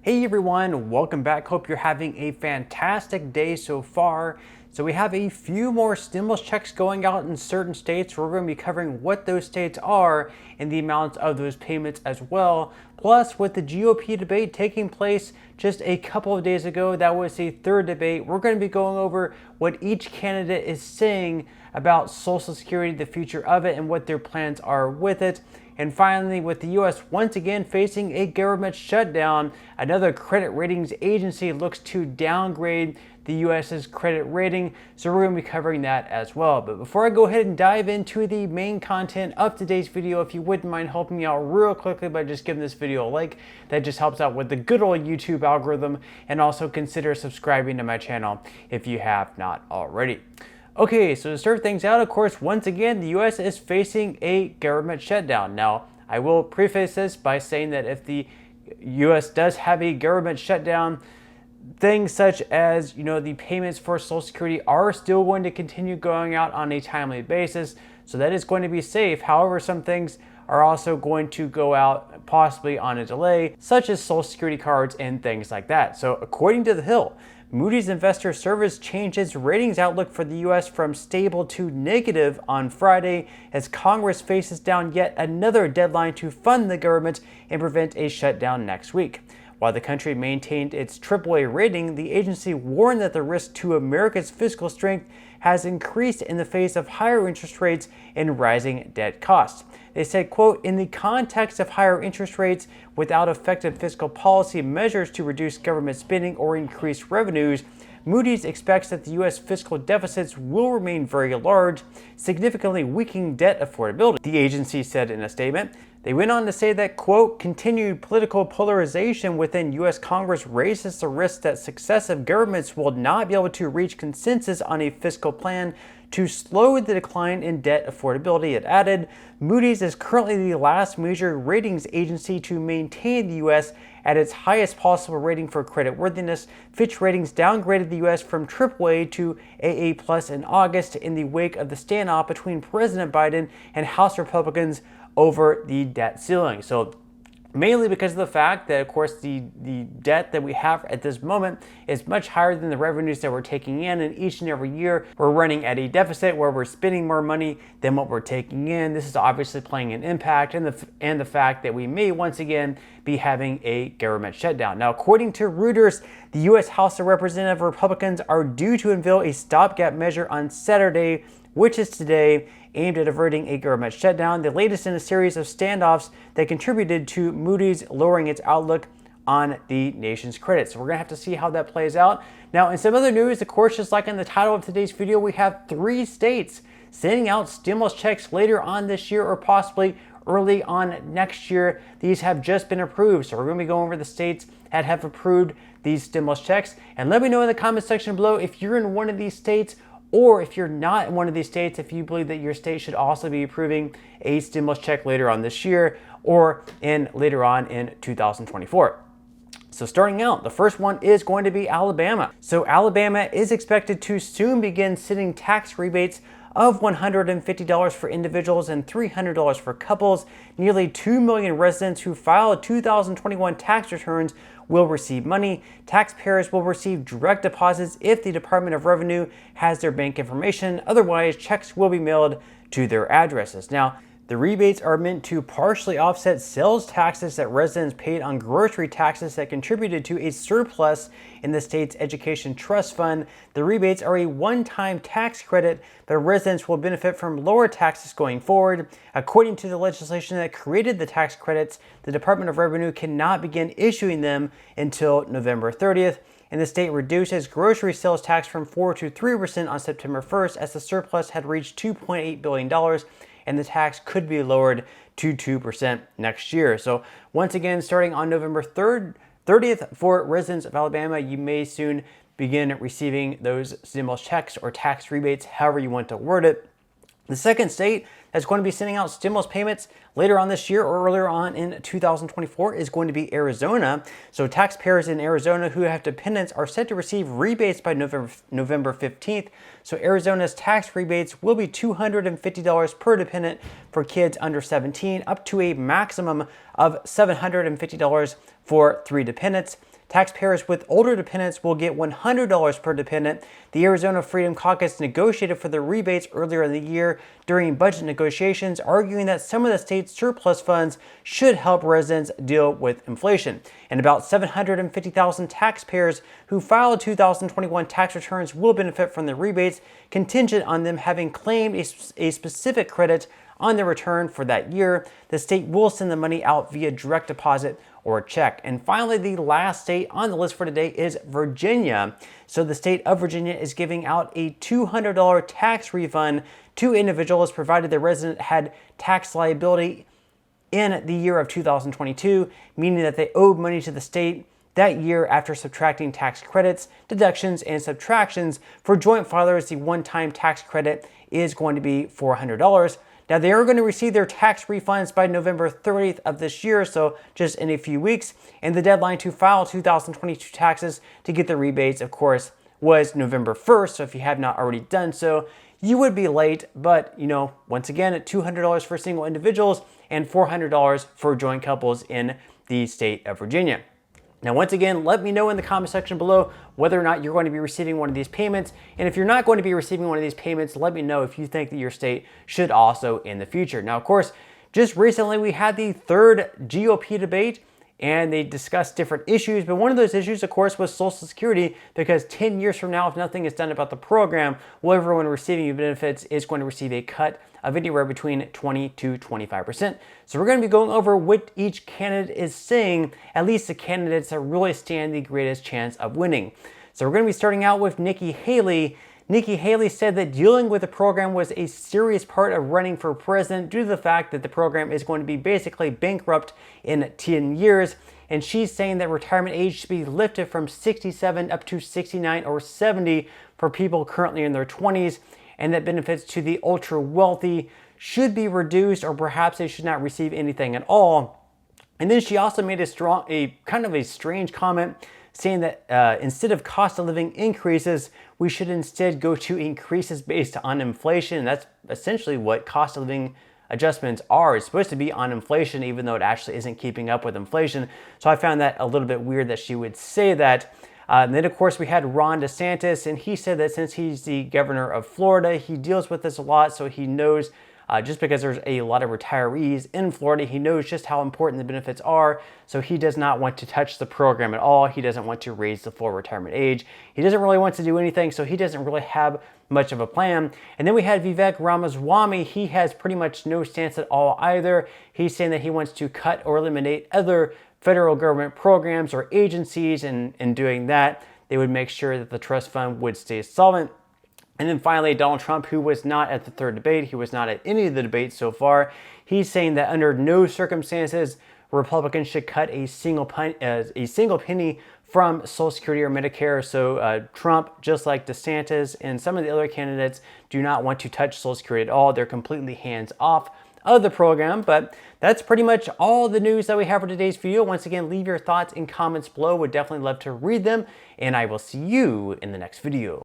Hey everyone, welcome back. Hope you're having a fantastic day so far. So we have a few more stimulus checks going out in certain states. We're going to be covering what those states are and the amounts of those payments as well. Plus, with the GOP debate taking place just a couple of days ago, that was a third debate. We're going to be going over what each candidate is saying about Social Security, the future of it, and what their plans are with it. And finally, with the U.S. once again facing a government shutdown, another credit ratings agency looks to downgrade the U.S.'s credit rating. So we're going to be covering that as well. But before I go ahead and dive into the main content of today's video, if you wouldn't mind helping me out real quickly by just giving this video a like, that just helps out with the good old YouTube algorithm. And also consider subscribing to my channel if you have not already. Okay, so to start things out, of course, once again, the U.S. is facing a government shutdown. Now, I will preface this by saying that if the U.S. does have a government shutdown, things such as, the payments for Social Security are still going to continue going out on a timely basis. So that is going to be safe. However, some things are also going to go out possibly on a delay, such as Social Security cards and things like that. So according to The Hill, Moody's Investor Service changed its ratings outlook for the U.S. from stable to negative on Friday as Congress faces down yet another deadline to fund the government and prevent a shutdown next week. While the country maintained its AAA rating, the agency warned that the risk to America's fiscal strength has increased in the face of higher interest rates and rising debt costs. They said, quote, in the context of higher interest rates without effective fiscal policy measures to reduce government spending or increase revenues, Moody's expects that the U.S. fiscal deficits will remain very large, significantly weakening debt affordability, the agency said in a statement. They went on to say that, quote, continued political polarization within U.S. Congress raises the risk that successive governments will not be able to reach consensus on a fiscal plan to slow the decline in debt affordability. It added, Moody's is currently the last major ratings agency to maintain the U.S. at its highest possible rating for creditworthiness. Fitch Ratings downgraded the U.S. from AAA to AA+ in August in the wake of the standoff between President Biden and House Republicans over the debt ceiling. So mainly because of the fact that, of course, the debt that we have at this moment is much higher than the revenues that we're taking in, and each and every year we're running at a deficit where we're spending more money than what we're taking in. This is obviously playing an impact, and the fact that we may once again be having a government shutdown. Now, according to Reuters, the U.S. House of Representatives Republicans are due to unveil a stopgap measure on Saturday, which is today, aimed at averting a government shutdown, the latest in a series of standoffs that contributed to Moody's lowering its outlook on the nation's credit. So we're going to have to see how that plays out. Now, in some other news, of course, just like in the title of today's video, we have 3 states sending out stimulus checks later on this year or possibly early on next year. These have just been approved. So we're going to be going over the states that have approved these stimulus checks. And let me know in the comment section below if you're in one of these states, or if you're not in one of these states, if you believe that your state should also be approving a stimulus check later on this year or later on in 2024. So starting out, the first one is going to be Alabama. So Alabama is expected to soon begin sending tax rebates of $150 for individuals and $300 for couples. Nearly 2 million residents who filed 2021 tax returns will receive money. Taxpayers will receive direct deposits if the Department of Revenue has their bank information. Otherwise, checks will be mailed to their addresses. Now, the rebates are meant to partially offset sales taxes that residents paid on grocery taxes that contributed to a surplus in the state's education trust fund. The rebates are a one-time tax credit, but residents will benefit from lower taxes going forward. According to the legislation that created the tax credits, the Department of Revenue cannot begin issuing them until November 30th. And the state reduced its grocery sales tax from 4% to 3% on September 1st as the surplus had reached $2.8 billion. And the tax could be lowered to 2% next year. So once again, starting on November 30th for residents of Alabama, you may soon begin receiving those stimulus checks or tax rebates, however you want to word it. The second state that's going to be sending out stimulus payments later on this year or earlier on in 2024 is going to be Arizona. So taxpayers in Arizona who have dependents are set to receive rebates by November 15th. So Arizona's tax rebates will be $250 per dependent for kids under 17, up to a maximum of $750 for 3 dependents. Taxpayers with older dependents will get $100 per dependent. The Arizona Freedom Caucus negotiated for the rebates earlier in the year during budget negotiations, arguing that some of the state's surplus funds should help residents deal with inflation. And about 750,000 taxpayers who filed 2021 tax returns will benefit from the rebates, contingent on them having claimed a specific credit on their return for that year. The state will send the money out via direct deposit or a check. And finally, the last state on the list for today is Virginia. So the state of Virginia is giving out a $200 tax refund to individuals provided the resident had tax liability in the year of 2022, meaning that they owed money to the state that year after subtracting tax credits, deductions, and subtractions. For joint filers, the one-time tax credit is going to be $400. Now, they are going to receive their tax refunds by November 30th of this year, so just in a few weeks. And the deadline to file 2022 taxes to get the rebates, of course, was November 1st. So if you have not already done so, you would be late. But, once again, at $200 for single individuals and $400 for joint couples in the state of Virginia. Now, once again, let me know in the comment section below whether or not you're going to be receiving one of these payments. And if you're not going to be receiving one of these payments, let me know if you think that your state should also in the future. Now, of course, just recently we had the third GOP debate and they discussed different issues. But one of those issues, of course, was Social Security, because 10 years from now, if nothing is done about the program, well, everyone receiving benefits is going to receive a cut of anywhere between 20 to 25%. So we're going to be going over what each candidate is saying, at least the candidates that really stand the greatest chance of winning. So we're going to be starting out with Nikki Haley. Nikki Haley said that dealing with the program was a serious part of running for president due to the fact that the program is going to be basically bankrupt in 10 years. And she's saying that retirement age should be lifted from 67 up to 69 or 70 for people currently in their 20s, and that benefits to the ultra wealthy should be reduced, or perhaps they should not receive anything at all. And then she also made a kind of a strange comment saying that instead of cost of living increases, we should instead go to increases based on inflation. And that's essentially what cost of living adjustments are. It's supposed to be on inflation, even though it actually isn't keeping up with inflation. So I found that a little bit weird that she would say that. And then, of course, we had Ron DeSantis, and he said that since he's the governor of Florida, he deals with this a lot, so he knows, just because there's a lot of retirees in Florida, he knows just how important the benefits are, so he does not want to touch the program at all. He doesn't want to raise the full retirement age. He doesn't really want to do anything, so he doesn't really have much of a plan. And then we had Vivek Ramaswamy. He has pretty much no stance at all either. He's saying that he wants to cut or eliminate other federal government programs or agencies, and in doing that, they would make sure that the trust fund would stay solvent. And then finally, Donald Trump, who was not at the third debate, he was not at any of the debates so far, he's saying that under no circumstances Republicans should cut a single penny from Social Security or Medicare. So Trump, just like DeSantis and some of the other candidates, do not want to touch Social Security at all. They're completely hands off of the program. But that's pretty much all the news that we have for today's video. Once again, leave your thoughts in comments below. Would definitely love to read them, and I will see you in the next video.